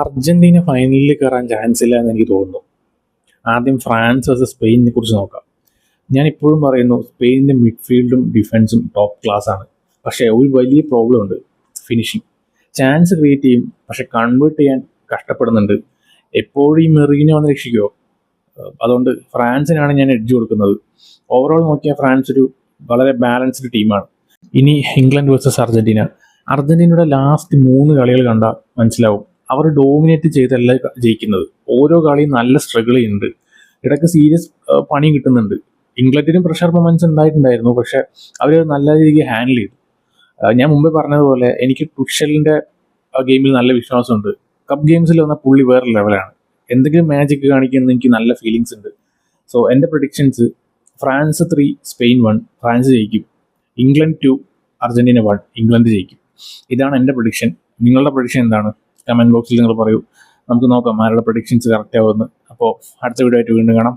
Argentina ഫൈനലിൽ കയറാൻ chance ഇല്ല എന്ന് എനിക്ക് തോന്നുന്നു. ആദ്യം ഫ്രാൻസ് വേഴ്സസ് സ്പെയിനിനെ കുറിച്ച് നോക്കാം. ഞാൻ ഇപ്പോഴും പറയുന്നു സ്പെയിനിൻ്റെ മിഡ്ഫീൽഡും ഡിഫൻസും ടോപ്പ് ക്ലാസ് ആണ്. പക്ഷേ ഒരു വലിയ പ്രോബ്ലം ഉണ്ട്, ഫിനിഷിങ്. ചാൻസ് ക്രിയേറ്റ് ചെയ്യും, പക്ഷെ കൺവേർട്ട് ചെയ്യാൻ കഷ്ടപ്പെടുന്നുണ്ട്. എപ്പോഴും ഈ മെറീനോ വന്ന് രക്ഷിക്കുമോ? അതുകൊണ്ട് ഫ്രാൻസിനാണ് ഞാൻ എഡ്ജ് കൊടുക്കുന്നത്. ഓവറോൾ നോക്കിയാൽ ഫ്രാൻസ് ഒരു വളരെ ബാലൻസ്ഡ് ടീമാണ്. ഇനി ഇംഗ്ലണ്ട് വേഴ്സസ് അർജന്റീന. അർജന്റീനയുടെ ലാസ്റ്റ് 3 കളികൾ കണ്ടാൽ മനസ്സിലാവും, അവർ ഡോമിനേറ്റ് ചെയ്തല്ല ജയിക്കുന്നത്. ഓരോ കളിയും നല്ല സ്ട്രഗിൾ ചെയ്യുന്നുണ്ട്, ഇടയ്ക്ക് സീരിയസ് പണി കിട്ടുന്നുണ്ട്. ഇംഗ്ലണ്ടിനും പ്രഷർ മൊമെന്റ്സ് ഉണ്ടായിട്ടുണ്ടായിരുന്നു, പക്ഷെ അവർ നല്ല രീതിക്ക് ഹാൻഡിൽ ചെയ്തു. ഞാൻ മുമ്പേ പറഞ്ഞതുപോലെ എനിക്ക് ടുഷലിന്റെ ഗെയിമിൽ നല്ല വിശ്വാസമുണ്ട്. കപ്പ് ഗെയിംസിൽ വന്ന പുള്ളി വേറെ ലെവലാണ്. എന്തെങ്കിലും മാജിക് കാണിക്കുമെന്ന് എനിക്ക് നല്ല ഫീലിങ്സ് ഉണ്ട്. സോ എൻ്റെ പ്രഡിക്ഷൻസ്: ഫ്രാൻസ് 3, സ്പെയിൻ 1, ഫ്രാൻസ് ജയിക്കും. ഇംഗ്ലണ്ട് 2, അർജന്റീന 1, ഇംഗ്ലണ്ട് ജയിക്കും. ഇതാണ് എൻ്റെ പ്രഡിക്ഷൻ. നിങ്ങളുടെ പ്രഡിക്ഷൻ എന്താണ്? കമൻറ്റ് ബോക്സിൽ നിങ്ങൾ പറയൂ. നമുക്ക് നോക്കാം ആരുടെ പ്രഡിക്ഷൻസ് കറക്റ്റ് ആവുമെന്ന്. അപ്പോൾ അടുത്ത വീഡിയോ ആയിട്ട് വീണ്ടും കാണാം.